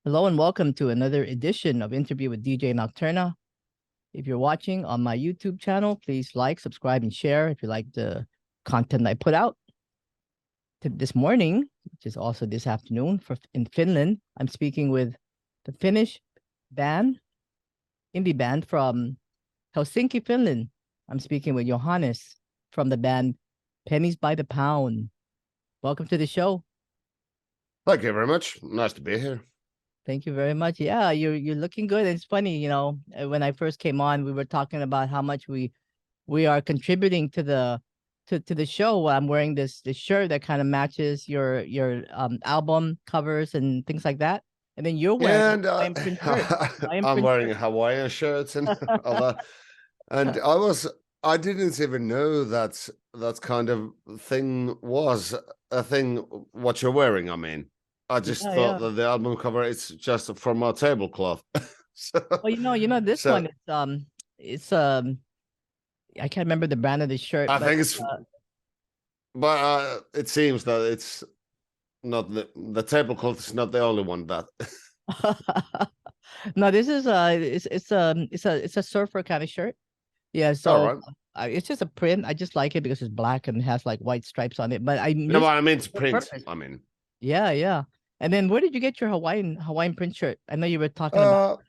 Hello and welcome to another edition of Interview with DJ Nocturna. If you're watching on my YouTube channel, please like, subscribe, and share if you like the content I put out. This morning, which is also this afternoon in Finland, I'm speaking with the Finnish indie band from Helsinki, Finland. I'm speaking with Johannes from the band Pennies by the Pound. Welcome to the show. Thank you very much. Nice to be here. Thank you very much. Yeah, you're looking good. It's funny, you know, when I first came on, we were talking about how much we are contributing to the show. I'm wearing this shirt that kind of matches your album covers and things like that. And then you're wearing Hawaiian print shirt. I'm wearing Hawaiian shirts and all that. And I didn't even know that kind of thing was a thing, what you're wearing, I mean. I just thought that the album cover is just from a tablecloth. So, well, you know this one it's I can't remember the brand of the shirt. I think it's but it seems that it's not the tablecloth is not the only one that No, this is it's a surfer kind of shirt. Yeah, so it's just a print. I just like it because it's black and has like white stripes on it. But I mean it's print. I mean, yeah. And then where did you get your Hawaiian print shirt? I know you were talking about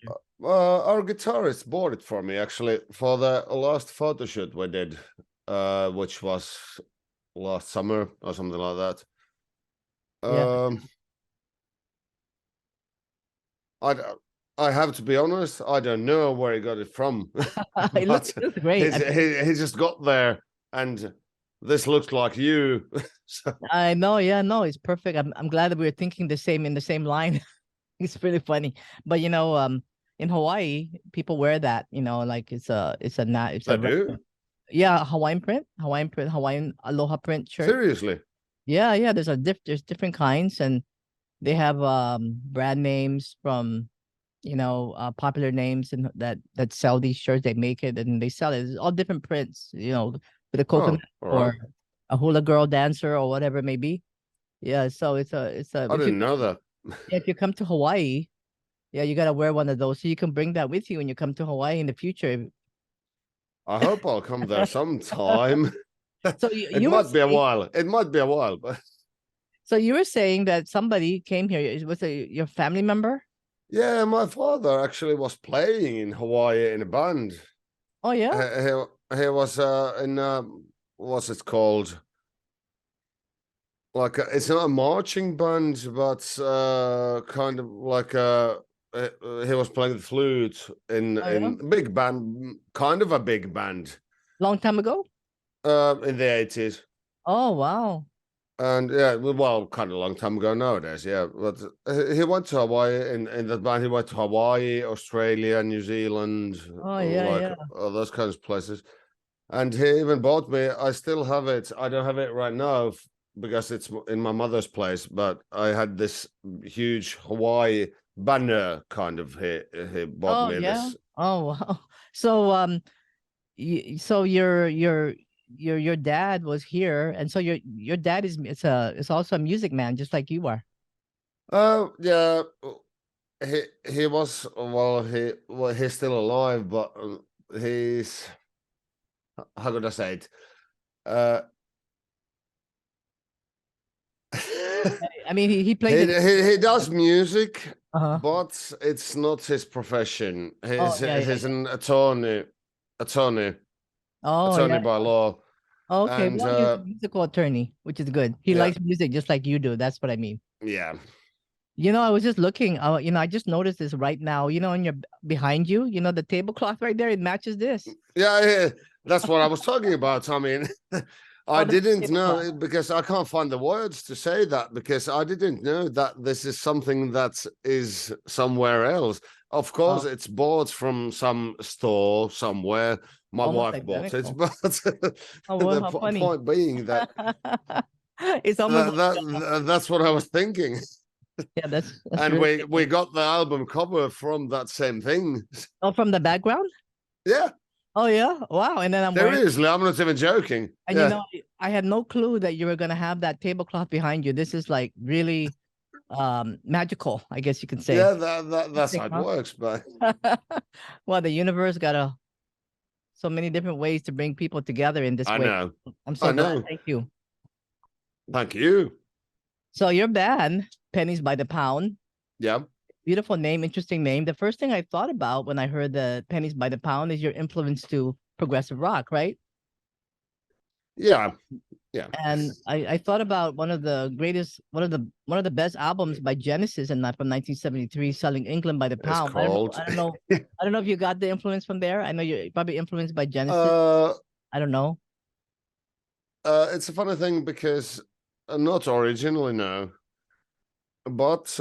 our guitarist bought it for me actually for the last photo shoot we did, which was last summer or something like that. I have to be honest, I don't know where he got it from. It looks great. He just got there and this looks like you. So. I know, yeah, no, it's perfect. I'm glad that we were thinking in the same line. It's really funny. But you know, in Hawaii, people wear that, you know, like it's a Hawaiian print, Hawaiian aloha print shirt. Seriously? Yeah, there's different kinds, and they have brand names from, you know, popular names and that sell these shirts. They make it and they sell it. It's all different prints, you know, with a coconut or a hula girl dancer or whatever it may be. Yeah, so it's a I didn't know that. If you come to Hawaii, yeah, you gotta wear one of those so you can bring that with you when you come to Hawaii in the future. I hope I'll come there sometime. So it might be a while, but so you were saying that somebody came here. Was it your family member? Yeah, my father actually was playing in Hawaii in a band. Oh yeah. He was in what's it called? Like it's not a marching band, but kind of like he was playing the flute in big band, kind of a big band. Long time ago? In the 80s. Oh wow. And yeah, well, kind of a long time ago nowadays, yeah. But he went to Hawaii in that band. He went to Hawaii, Australia, New Zealand, all those kinds of places. And he even bought me. I still have it. I don't have it right now because it's in my mother's place. But I had this huge Hawaii banner kind of. He bought me this. Oh wow. So so your dad was here, and so your dad is also a music man, just like you are. Oh yeah, he was he's still alive, but he's, how could I say it? I mean, he played. He does music, but it's not his profession. He's an attorney. Attorney by law. Okay, and, well, he's a musical attorney, which is good. He likes music just like you do. That's what I mean. Yeah. You know, I was just looking. You know, I just noticed this right now. You know, behind you, you know, the tablecloth right there, it matches this. Yeah, that's what I was talking about. I mean, I didn't know because I can't find the words to say that because I didn't know that this is something that is somewhere else. Of course, it's bought from some store somewhere. My wife bought it, but the point being that it's almost that's what I was thinking. Yeah, that's and really we got the album cover from that same thing. Oh, from the background? Yeah. Oh yeah, wow! And then I'm not even joking. And you know, I had no clue that you were gonna have that tablecloth behind you. This is like really magical, I guess you could say. Yeah, that's how it works, but well, the universe got so many different ways to bring people together in this way. I know. I'm so glad. Thank you. Thank you. So your band, Pennies by the Pound. Yeah. Beautiful name, interesting name. The first thing I thought about when I heard the Pennies by the Pound is your influence to progressive rock, right? Yeah. Yeah. And I thought about one of the best albums by Genesis and from 1973, Selling England by the Pound. It's called. I don't know if you got the influence from there. I know you're probably influenced by Genesis. I don't know. It's a funny thing because not originally, no. But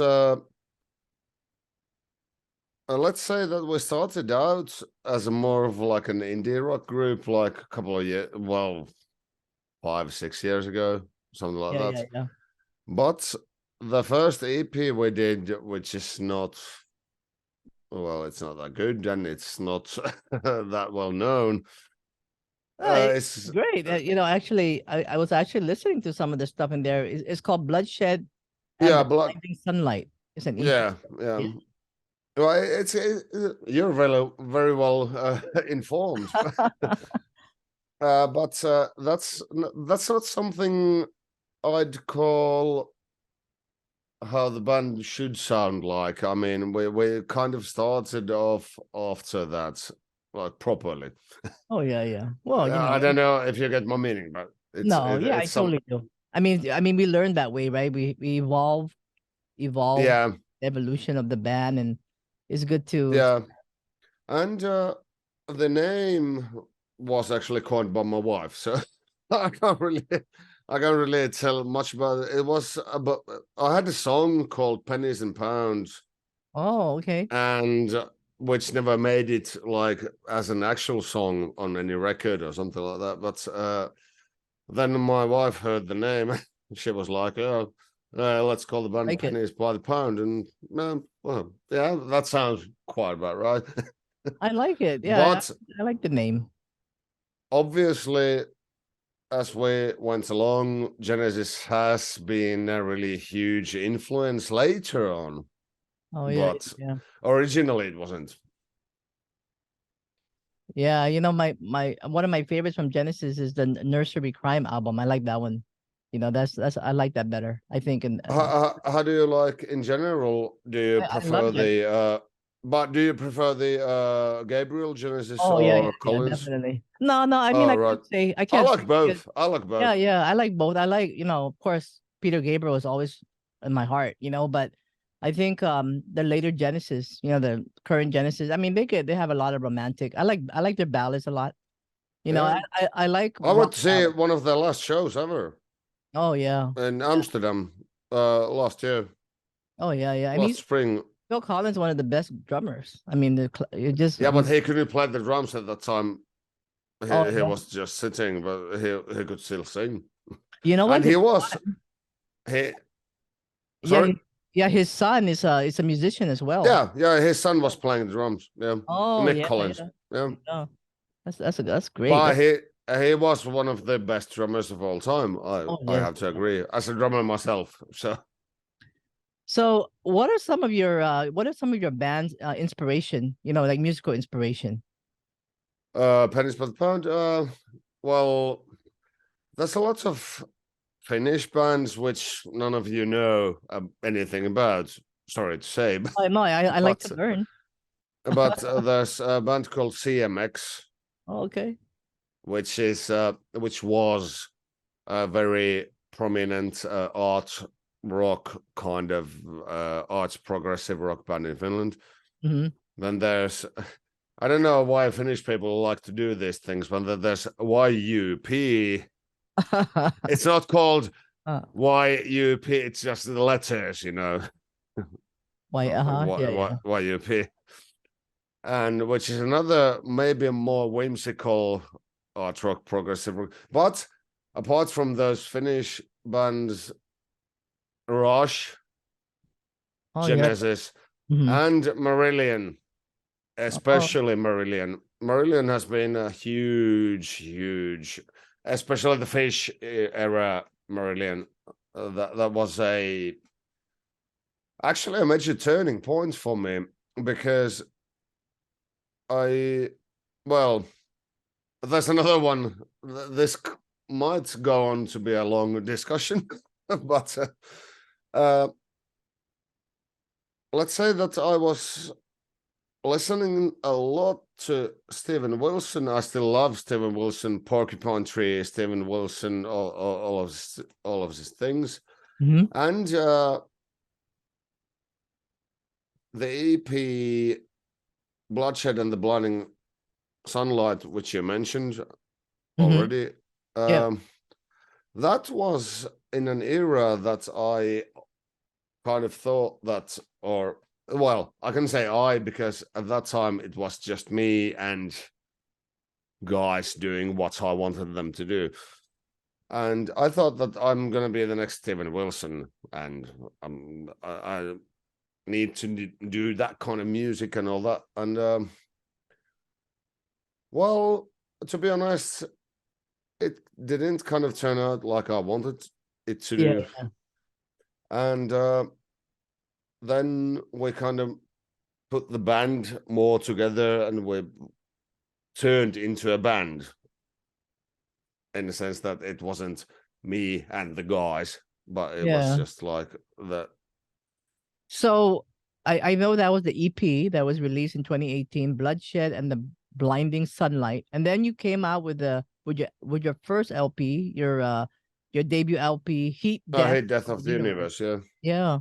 let's say that we started out as a more of like an indie rock group, like a couple of years, well, 5, 6 years ago, something like that. Yeah. But the first EP we did, which is not, well, it's not that good, and it's not that well known. It's great. Actually, I was actually listening to some of the stuff in there. It's called Bloodshed. Yeah, Blinding Sunlight. It's an yeah. Well, you're very well informed, but that's not something I'd call how the band should sound like. I mean, we kind of started off after that, like properly. Oh yeah. Well, I don't know if you get my meaning, but I totally do. I mean, we learned that way, right? We evolve, yeah, evolution of the band, and it's good to And the name was actually coined by my wife, so I can't really tell much about it. It was about I had a song called Pennies and Pounds. Oh, okay. And which never made it like as an actual song on any record or something like that. But then my wife heard the name. She was like, "Oh, let's call the band Pennies by the Pound." And well, yeah, that sounds quite about right. I like it. Yeah, but I like the name. Obviously, as we went along, Genesis has been a really huge influence later on. Oh yeah, but originally it wasn't. Yeah, my one of my favorites from Genesis is the Nursery Crime album. I like that one. That's I like that better. I think. And how do you like in general? Do you prefer the but do you prefer the Gabriel Genesis or Collins? Definitely. No. I mean, I can't. I like both. I like both. Yeah. I like both. I like, of course, Peter Gabriel is always in my heart. But I think the later Genesis, the current Genesis, I mean, they have a lot of romantic. I like their ballads a lot. I like. I went to see one of their last shows ever. Oh yeah. In Amsterdam, last year. Oh yeah. Last spring. Phil Collins, one of the best drummers. I mean, but he couldn't play the drums at that time. He was just sitting, but he could still sing. You know what? And he was. Sorry? Yeah, his son is a musician as well. Yeah, his son was playing the drums. Yeah. Oh, Nick Collins. Yeah. That's great. But he was one of the best drummers of all time. I have to agree. As a drummer myself, So what are some of your band's inspiration, like musical inspiration? Pennies by the Pound. Well, there's a lot of Finnish bands which none of you know anything about. Sorry to say. No, I like to learn. But there's a band called CMX. Oh, okay. Which was a very prominent art rock kind of arts progressive rock band in Finland. Mm-hmm. Then there's, I don't know why Finnish people like to do these things, but there's YUP. It's not called YUP, it's just the letters, YUP. And which is another maybe more whimsical art rock progressive rock. But apart from those Finnish bands, Rush, Genesis, and Marillion, especially Marillion. Marillion has been a huge, especially the Fish era Marillion. That was a Actually a major turning point for me, because well, there's another one. This might go on to be a long discussion, but let's say that I was listening a lot to Steven Wilson. I still love Steven Wilson, Porcupine Tree, Steven Wilson, all of his things. And the EP Bloodshed and the Blinding Sunlight, which you mentioned already, that was in an era that I kind of thought that, or well, I can say I, because at that time it was just me and guys doing what I wanted them to do. And I thought that I'm going to be the next Steven Wilson, and I need to do that kind of music and all that. And well, to be honest, it didn't kind of turn out like I wanted it to do. And then we kind of put the band more together, and we turned into a band, in the sense that it wasn't me and the guys, but it was just like that. So I know that was the EP that was released in 2018, Bloodshed and the Blinding Sunlight, and then you came out with your first LP, your debut LP, Heat Death of the Universe. Yeah.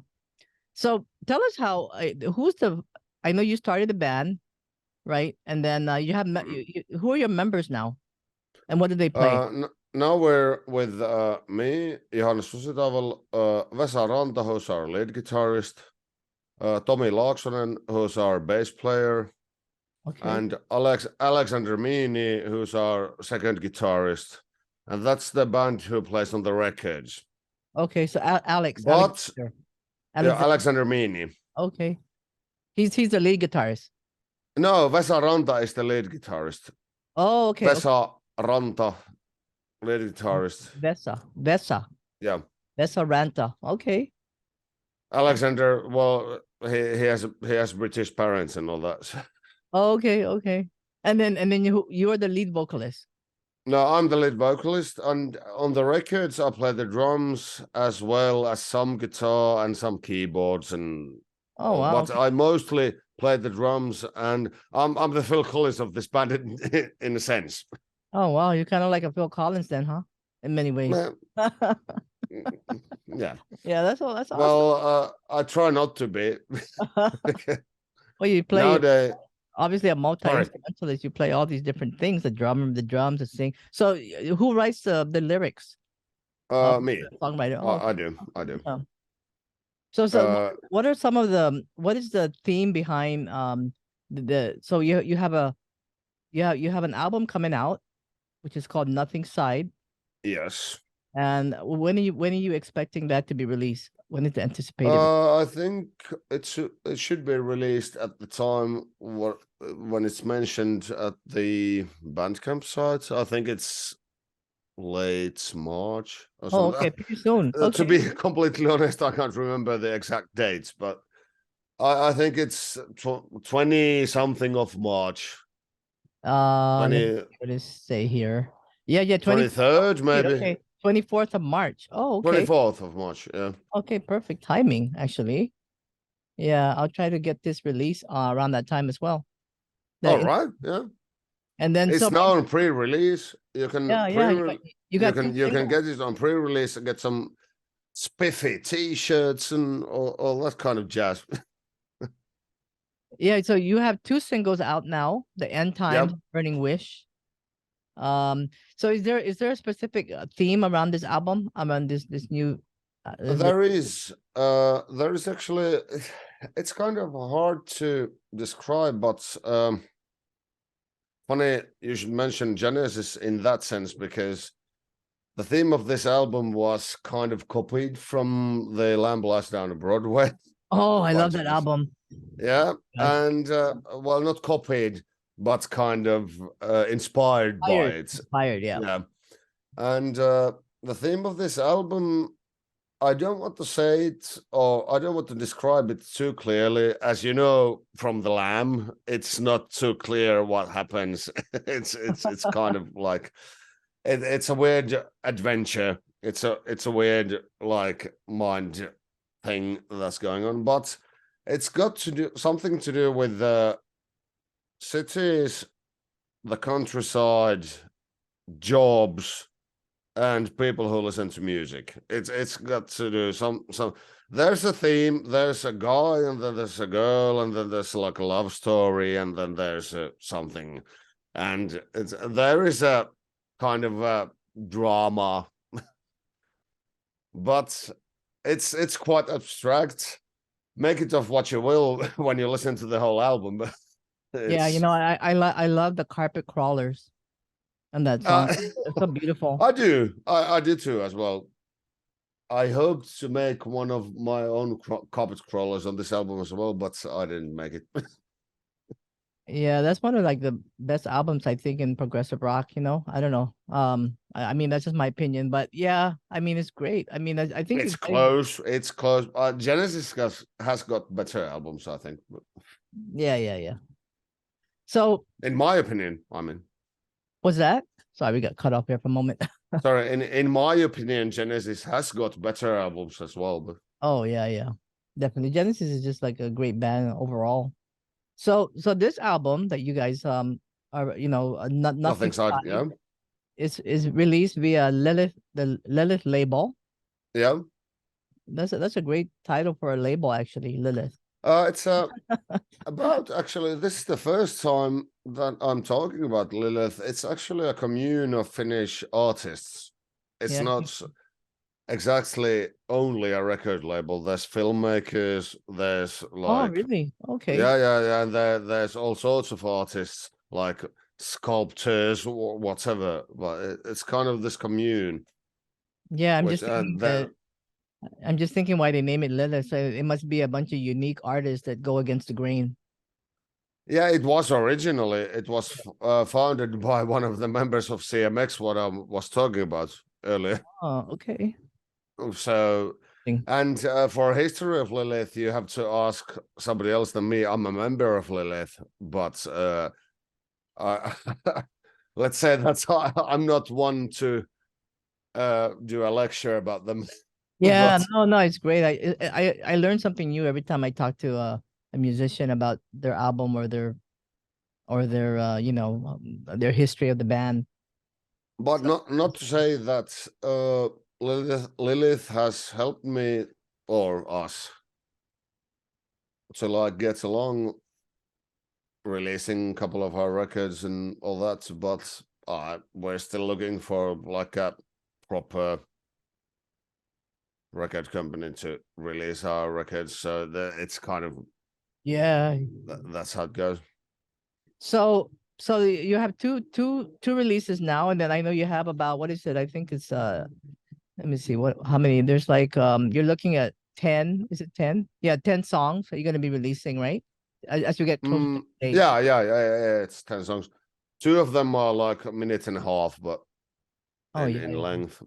So tell us how, I know you started the band, right? And then you have, who are your members now? And what do they play? Now we're with me, Johannes Susitaival, Vesa, Ranta, who's our lead guitarist, Tomi Laaksonen, who's our bass player, and Alexander Meaney, who's our second guitarist. And that's the band who plays on the records. Okay, so Alex. Alexander Meaney. Okay. He's the lead guitarist. No, Vesa Ranta is the lead guitarist. Oh, okay. Vesa Ranta, lead guitarist. Vesa. Yeah. Vesa Ranta. Okay. Alexander, well, he has British parents and all that. So. Oh, okay. And then you are the lead vocalist. No, I'm the lead vocalist, and on the records I play the drums as well as some guitar and some keyboards, and but I mostly play the drums, and I'm the Phil Collins of this band in a sense. Oh wow, you're kind of like a Phil Collins then, huh? In many ways. Yeah. Yeah, that's awesome. Well, I try not to be. Well, you play obviously a multi-instrumentalist. You play all these different things: the drums, the sing. So, who writes the lyrics? Me. Songwriter. I do. Yeah. So what are some of what is the theme behind so you have an album coming out, which is called Nothingside. Yes. And when are you expecting that to be released? When is it anticipated? I think it should be released at the time when it's mentioned at the Bandcamp site. I think it's late March or something. Okay, pretty soon. To be completely honest, I can't remember the exact dates, but I think it's 20 something of March. Let me say here. Yeah, 23rd maybe. Okay, 24th of March. Oh, okay. 24th of March. Yeah. Okay, perfect timing actually. Yeah, I'll try to get this release around that time as well. All right. Yeah. And then it's now on pre-release. You can you can get it on pre-release and get some spiffy t-shirts and all that kind of jazz. Yeah, so you have 2 singles out now, The End Times, Burning Wish. So is there a specific theme around this album, around this new there is actually, it's kind of hard to describe, but funny you should mention Genesis in that sense, because the theme of this album was kind of copied from the Lamb Lies Down on Broadway. Oh, I love that album. Yeah, and well, not copied, but kind of inspired by it. Inspired, yeah. And the theme of this album I don't want to say it, or I don't want to describe it too clearly. As you know from the Lamb, it's not too clear what happens. It's kind of like it's a weird adventure. It's a weird like mind thing that's going on, but it's got to do something to do with the cities, the countryside, jobs, and people who listen to music. It's got to do some. There's a theme. There's a guy, and then there's a girl, and then there's like a love story, and then there's something, and there is a kind of a drama, but it's quite abstract. Make it of what you will when you listen to the whole album. Yeah, you know, I love the carpet crawlers and that song. It's so beautiful. I do. I do too as well. I hoped to make one of my own carpet crawlers on this album as well, but I didn't make it. Yeah, that's one of like the best albums I think in progressive rock, you know. I don't know. I mean that's just my opinion, but yeah, I mean it's great. I mean I think it's close. It's close. Genesis has got better albums, I think. Yeah. So in my opinion, I mean. What's that? Sorry, we got cut off here for a moment. Sorry, in my opinion, Genesis has got better albums as well. But oh yeah, definitely. Genesis is just like a great band overall. So this album that you guys are Nothingside, yeah, is released via Lilith, the Lilith label. Yeah, that's a great title for a label, actually, Lilith. It's about actually this is the first time that I'm talking about Lilith. It's actually a commune of Finnish artists. It's not exactly only a record label. There's filmmakers, there's like, oh really? Okay. Yeah, and there's all sorts of artists like sculptors or whatever, but it's kind of this commune. Yeah, I'm just thinking why they name it Lilith. So it must be a bunch of unique artists that go against the grain. Yeah, it was originally. It was founded by one of the members of CMX, what I was talking about earlier. Oh, okay. So, and for a history of Lilith, you have to ask somebody else than me. I'm a member of Lilith, but let's say that's I'm not one to do a lecture about them. Yeah, no, it's great. I learn something new every time I talk to a musician about their album or their their history of the band. But not to say that Lilith has helped me or us to like get along releasing a couple of our records and all that, but we're still looking for like a proper record company to release our records, so it's kind of that's how it goes. So you have two releases now, and then I know you have about, what is it? I think it's let me see how many. There's like you're looking at 10. Is it 10? Yeah, 10 songs that you're going to be releasing, right? As you get closer to the date. Yeah. It's 10 songs. 2 of them are like a minute and a half, but in length.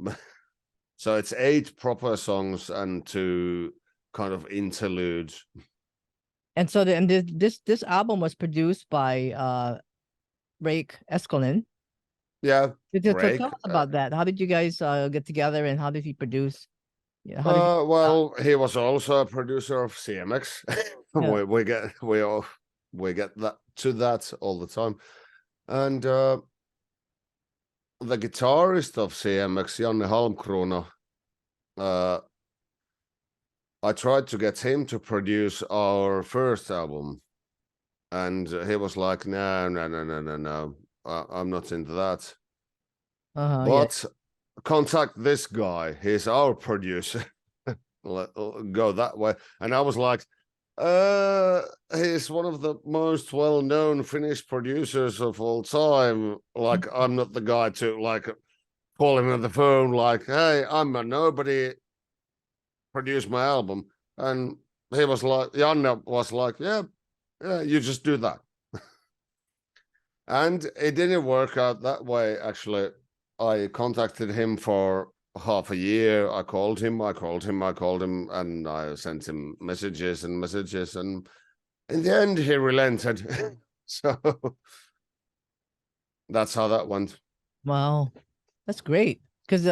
So it's 8 proper songs and 2 kind of interludes. And so this album was produced by Rake Eskolin. Yeah. Tell us about that. How did you guys get together, and how did he produce? Yeah, he was also a producer of CMX. Yeah. we get that to that all the time. And the guitarist of CMX, Janne Halmkruuna, I tried to get him to produce our first album, and he was like, no, I'm not into that. But contact this guy, he's our producer. Go that way. And I was like, he's one of the most well-known Finnish producers of all time. Like, I'm not the guy to like call him on the phone like, hey, I'm a nobody, produce my album. And he was like, Janne was like, yeah, you just do that. And it didn't work out that way, actually. I contacted him for half a year. I called him, and I sent him messages, and in the end he relented. So that's how that went. Wow, that's great. Because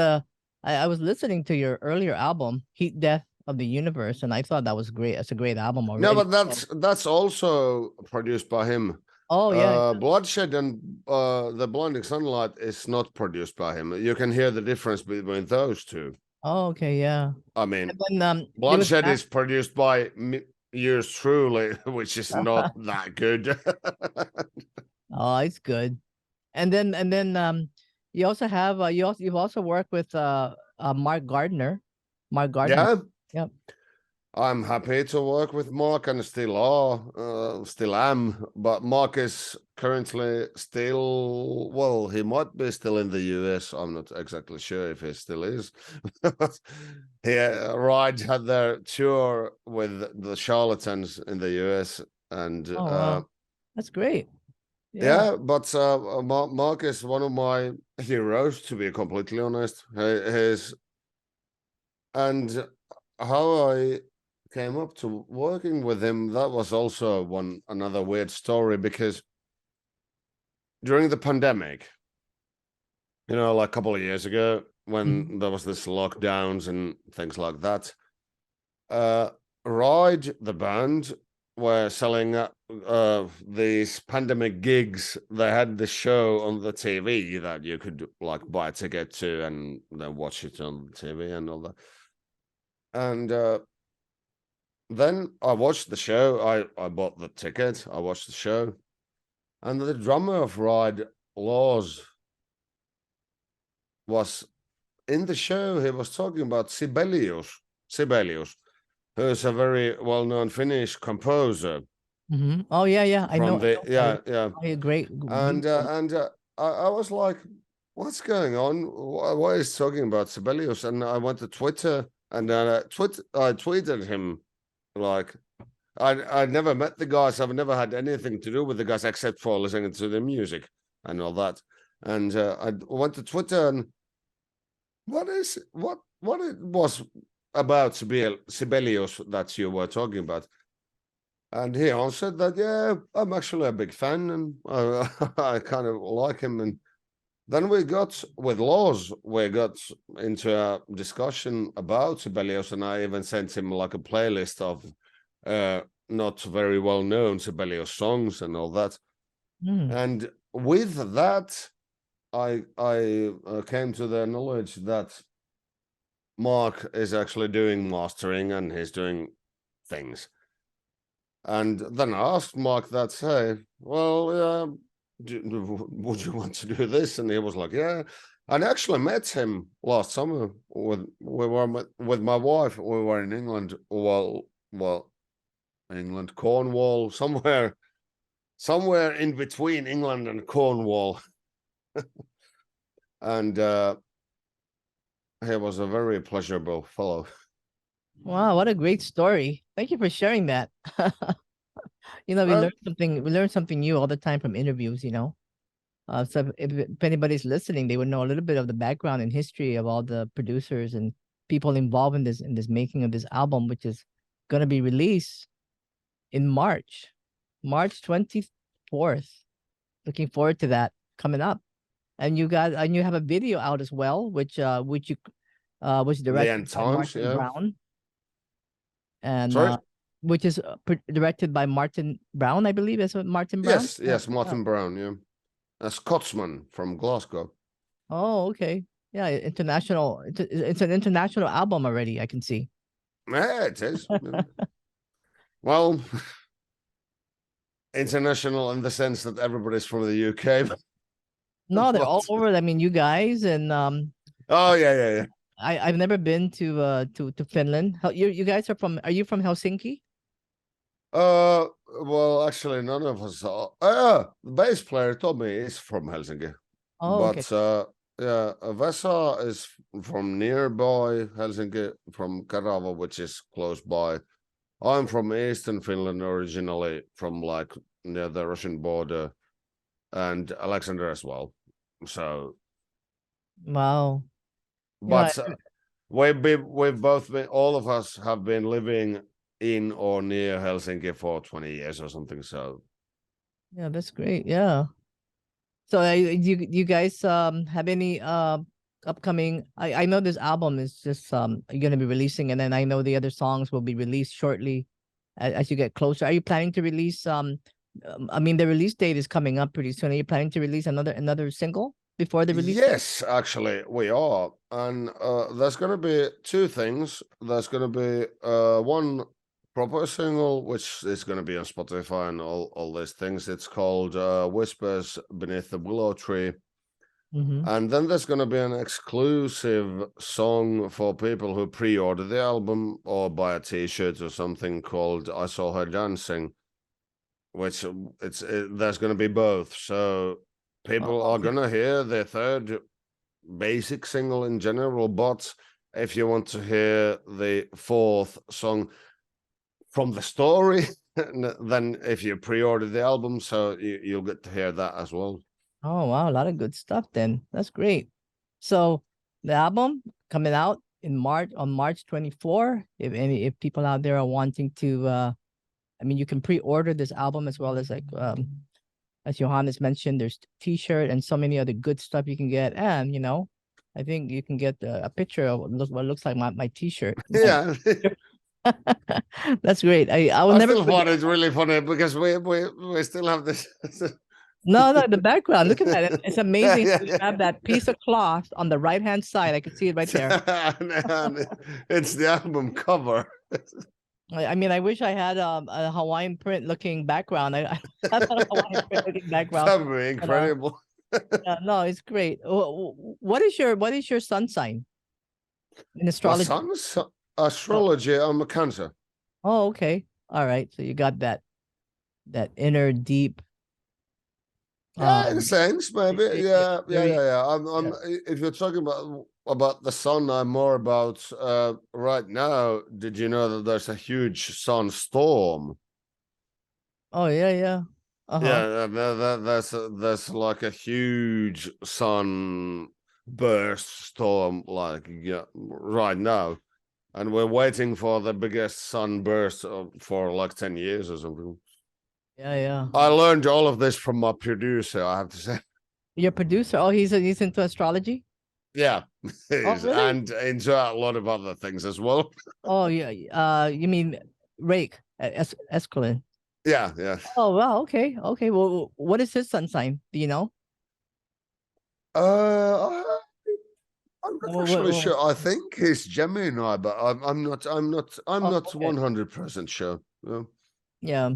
I was listening to your earlier album, Heat Death of the Universe, and I thought that was great. That's a great album already. No, but that's also produced by him. Oh yeah. Bloodshed and The Blinding Sunlight is not produced by him. You can hear the difference between those two. Oh, okay, yeah. I mean, And then Bloodshed is produced by yours truly, which is not that good. Oh, it's good. And then you also have you've also worked with Mark Gardner. Mark Gardner. Yeah. Yep. I'm happy to work with Mark and still am, but Mark is currently still, well, he might be still in the US. I'm not exactly sure if he still is. Ride had their tour with the Charlatans in the US, and wow. That's great. Yeah, but Mark is one of my heroes, to be completely honest. And how I came up to working with him, that was also another weird story, because during the pandemic, like a couple of years ago, when there was this lockdowns and things like that, Ride, the band, were selling these pandemic gigs. They had the show on the TV that you could like buy a ticket to and then watch it on the TV and all that. And then I watched the show. I bought the ticket. I watched the show, and the drummer of Ride, Laws, was in the show. He was talking about Sibelius, who's a very well-known Finnish composer. Oh yeah. I know. Yeah. A great. And I was like, what's going on? Why is he talking about Sibelius? And I went to Twitter, and then I tweeted him, like, I'd never met the guys. I've never had anything to do with the guys except for listening to the music and all that. And I went to Twitter, and what it was about Sibelius that you were talking about. And he answered that, yeah, I'm actually a big fan, and I kind of like him. And then we got into a discussion about Sibelius, and I even sent him like a playlist of not very well-known Sibelius songs and all that. And with that, I came to the knowledge that Mark is actually doing mastering, and he's doing things. And then I asked Mark that, hey, well, would you want to do this? And he was like, yeah. And I actually met him last summer. We were with my wife. We were in England. Well, England, Cornwall, somewhere in between England and Cornwall. And he was a very pleasurable fellow. Wow, what a great story. Thank you for sharing that. We learn something new all the time from interviews, So if anybody's listening, they would know a little bit of the background and history of all the producers and people involved in this making of this album, which is going to be released in March 24th. Looking forward to that coming up. And you have a video out as well, which was directed by Martin Brown. And which is directed by Martin Brown, I believe. Is it Martin Brown? Yes, Martin Brown, yeah. A Scotsman from Glasgow. Oh, okay. Yeah, international. It's an international album already, I can see. Yeah, it is. Well, international in the sense that everybody's from the UK. No, they're all over. I mean, you guys and Oh yeah. I've never been to Finland. You guys are you from Helsinki? Well, actually, none of us are. The bass player Tomi is from Helsinki. Oh, okay. But yeah, Vesa is from nearby Helsinki, from Kerava, which is close by. I'm from Eastern Finland originally, from like near the Russian border, and Alexander as well. So, wow. But we've both been, all of us have been living in or near Helsinki for 20 years or something. So yeah, that's great. Yeah. So you guys have any upcoming? I know this album is just going to be releasing, and then I know the other songs will be released shortly as you get closer. Are you planning to release I mean, the release date is coming up pretty soon. Are you planning to release another single before the release date? yes, actually we are, and there's going to be two things. There's going to be one proper single, which is going to be on Spotify and all these things. It's called Whispers Beneath the Willow Tree. And then there's going to be an exclusive song for people who pre-order the album or buy a t-shirt or something called I Saw Her Dancing, which there's going to be both. So people are going to hear the third basic single in general, but if you want to hear the fourth song from the story, then if you pre-order the album, so you'll get to hear that as well. Oh wow, a lot of good stuff then. That's great. So the album coming out in March 24. If people out there are wanting to I mean, you can pre-order this album as well as like as Johannes mentioned, there's t-shirt and so many other good stuff you can get. And you know, I think you can get a picture of what looks like my t-shirt. Yeah. That's great. I will never still find it really funny because we still have this. No, the background. Look at that. It's amazing. You have that piece of cloth on the right-hand side. I can see it right there. and it's the album cover. I mean, I wish I had a Hawaiian print looking background. I have a Hawaiian print looking background. That would be incredible. Yeah, no, it's great. What is your sun sign in astrology? Astrology, I'm a Cancer. Oh, okay. All right. So you got that inner deep. Yeah, in a sense, maybe. Yeah. I'm if you're talking about the sun, I'm more about right now. Did you know that there's a huge sun storm? Oh yeah. Yeah, there's like a huge sun burst storm, like right now, and we're waiting for the biggest sunburst for like 10 years or something. Yeah. I learned all of this from my producer, I have to say. Your producer? Oh, he's into astrology? Yeah. Oh, really? And into a lot of other things as well. Oh, yeah. You mean Rake Eskolin? Yeah. Oh, wow. Okay. Well, what is his sun sign? Do you know? I'm not actually sure. I think he's Gemini, but I'm not 100% sure. Yeah.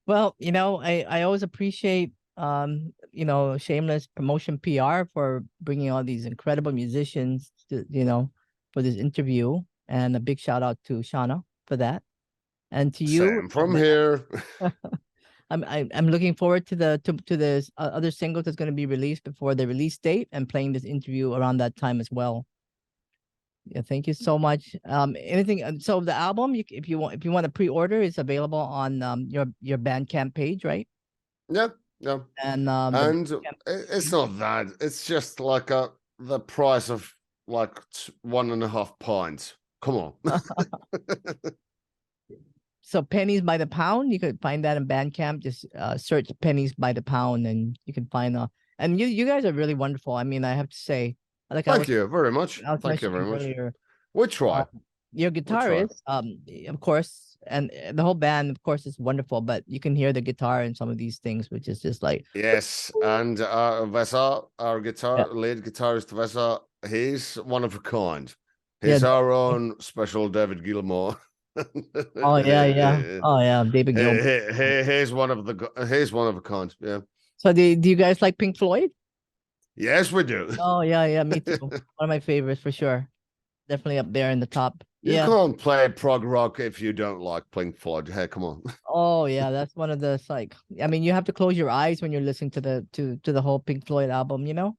Well, you know, I always appreciate you know, shameless promotion PR for bringing all these incredible musicians to, you know, for this interview, and a big shout out to Shauna for that, and to you. Same from here. I'm looking forward to the other single that's going to be released before the release date, and playing this interview around that time as well. Yeah, thank you so much. Anything? So the album, if you want to pre-order, it's available on your Bandcamp page, right? Yeah. And it's not that. It's just like the price of like 1.5 pints. Come on. So Pennies by the Pound, you could find that in Bandcamp. Just search Pennies by the Pound, and you can find and you guys are really wonderful. I mean, I have to say, like, thank you very much. Thank you very much. Earlier, we try. Your guitarist, of course, and the whole band, of course, is wonderful. But you can hear the guitar in some of these things, which is just like yes. And Vesa, our lead guitarist Vesa, he's one of a kind. He's our own special David Gilmour. Oh yeah, David Gilmour. He's one of a kind. Yeah. So do you guys like Pink Floyd? Yes, we do. Oh yeah, me too. One of my favorites for sure. Definitely up there in the top. You can't play prog rock if you don't like Pink Floyd. Hey, come on. Oh yeah, that's one of the like. I mean, you have to close your eyes when you're listening to the whole Pink Floyd album. You know,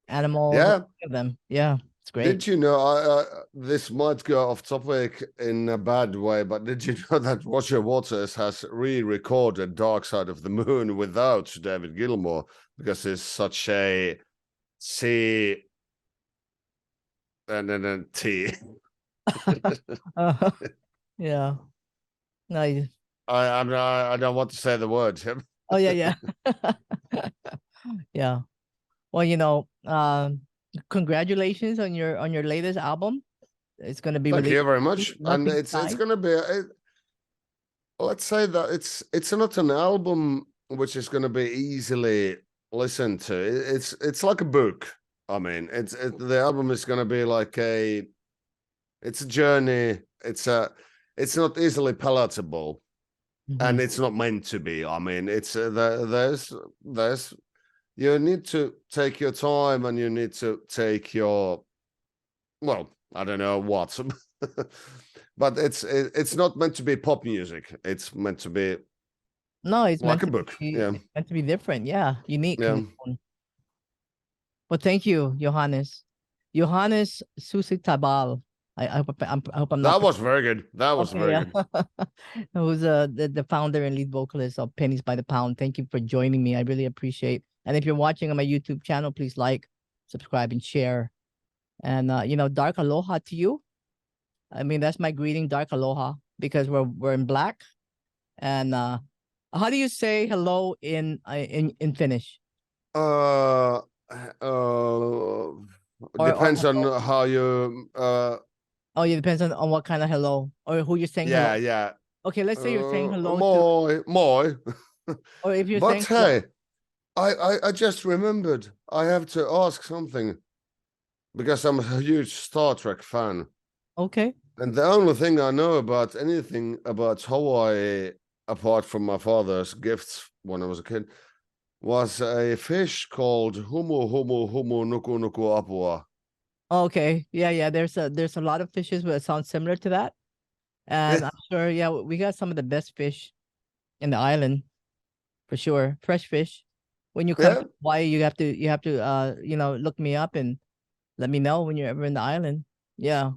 Animals. Yeah, them. Yeah, it's great. Did you know? This might go off topic in a bad way, but did you know that Roger Waters has re-recorded "Dark Side of the Moon" without David Gilmour because he's such a and then tea. Yeah. Nice. I don't want to say the word. Oh yeah. Yeah. Well, congratulations on your latest album. It's going to be Thank released. you very much. And it's Nothingside. going to be. Let's say that it's not an album which is going to be easily listened to. It's like a book. I mean, the album is going to be like it's a journey. It's not easily palatable, and it's not meant to be. I mean, it's there's you need to take your time, and you need to take your, well, I don't know what. But it's not meant to be pop music. It's meant to be it's like meant a to book. be, Yeah. it's meant to be different. Yeah, unique. Yeah. Well, thank you, Johannes. Johannes Susitaival. I hope I'm not. That was very good. That was Okay, very yeah. good. Who's the founder and lead vocalist of Pennies by the Pound. Thank you for joining me. I really appreciate. And if you're watching on my YouTube channel, please like, subscribe, and share. And dark aloha to you. I mean, that's my greeting, dark aloha, because we're in black. And how do you say hello in Finnish? Depends on how you Oh, yeah, depends on what kind of hello or who you're saying hello. yeah. Okay, let's say you're saying hello to moi. Or if you're but saying hey, I just remembered I have to ask something because I'm a huge Star Trek fan. Okay. And the only thing I know about anything about Hawaii, apart from my father's gifts when I was a kid, was a fish called humu humu humu nuku nuku apua. Okay. Yeah. There's a lot of fishes that sound similar to that. And I'm sure, yeah, we got some of the best fish in the island for sure. Fresh fish. When you come to Hawaii, you have to look me up and let me know when you're ever in the island. Yeah.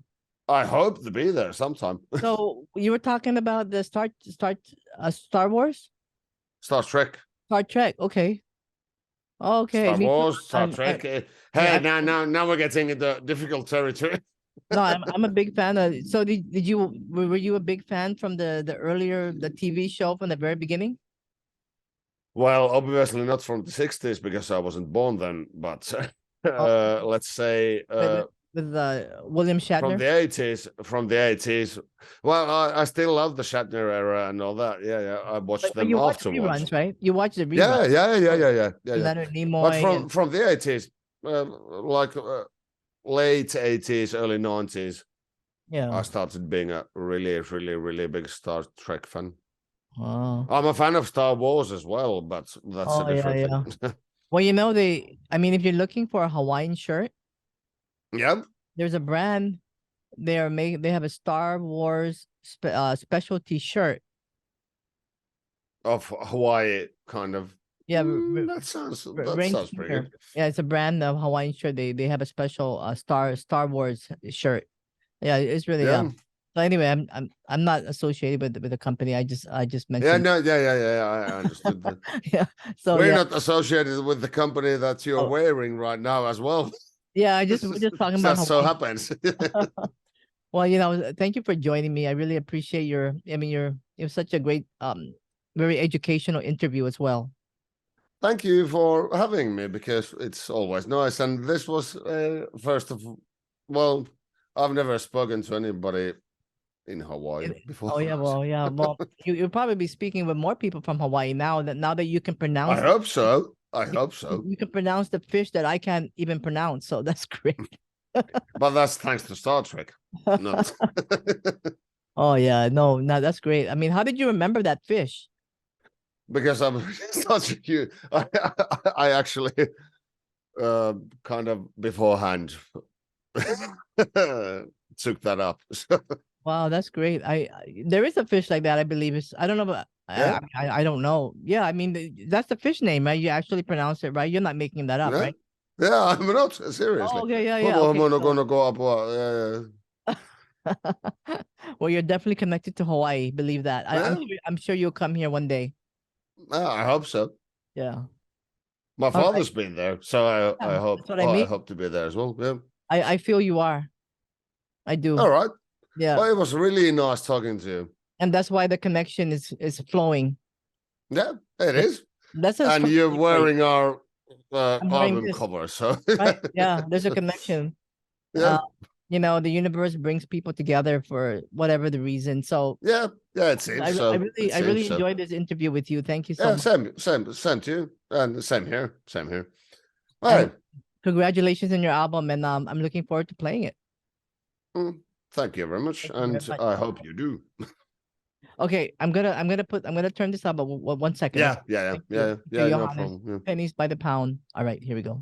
I hope to be there sometime. So you were talking about the Star Wars? Star Trek. Star Trek. Okay. Okay. Star Wars, Star Trek. Hey, now we're getting into difficult territory. No, I'm a big fan of. So were you a big fan from the earlier the TV show from the very beginning? Well, obviously not from the 60s because I wasn't born then, but let's say with William Shatner from the 80s. Well, I still love the Shatner era and all that. Yeah. I watched them you afterwards. Watch reruns, right? You watch the reruns. Yeah. Leonard Nimoy. But from the 80s, like late 80s, early 90s, yeah, I started being a really, really, really big Star Trek fan. Oh. I'm a fan of Star Wars as well, but that's a different thing. Well, if you're looking for a Hawaiian shirt, there's a brand. They have a Star Wars specialty shirt of Hawaii, kind of. Yeah, that sounds pretty good. Yeah, it's a brand of Hawaiian shirt. They have a special Star Wars shirt. Yeah, it's really So anyway, I'm not associated with the company. I just mentioned. I understood that. Yeah. So we're not associated with the company that you're wearing right now as well. Yeah, we're just talking about. That so happens. Well, thank you for joining me. I really appreciate you're such a great very educational interview as well. Thank you for having me because it's always nice. And this was well, I've never spoken to anybody in Hawaii before. Oh yeah, well, you'll probably be speaking with more people from Hawaii now that you can pronounce. I hope so. I hope so. You can pronounce the fish that I can't even pronounce, so that's great. But that's thanks to Star Trek. Not. Oh yeah, no, that's great. I mean, how did you remember that fish? Because I'm such a huge. I actually kind of beforehand took that up. Wow, that's great. There is a fish like that. I believe I don't know, but I don't know. Yeah, I mean that's the fish name, right? You actually pronounce it right. You're not making that up, right? Yeah, I'm not seriously. Oh, okay, yeah. Gonna go up. Well, you're definitely connected to Hawaii. Believe that. I'm sure you'll come here one day. I hope so. Yeah. My father's been there, so I hope I hope to be there as well. Yeah. I feel you are. I do. All right. Yeah. Well, it was really nice talking to you. And that's why the connection is flowing. Yeah, it is. That's and you're wearing our album cover, so right. Yeah, there's a connection. Yeah. You know, the universe brings people together for whatever the reason. So yeah, it seems so. I really enjoyed this interview with you. Thank you so much. Same to you, and same here. All right. Congratulations on your album, and I'm looking forward to playing it. Thank you very much, and I hope you do. Okay, I'm gonna turn this up, but 1 second. Yeah, no problem. Pennies by the pound. All right, here we go.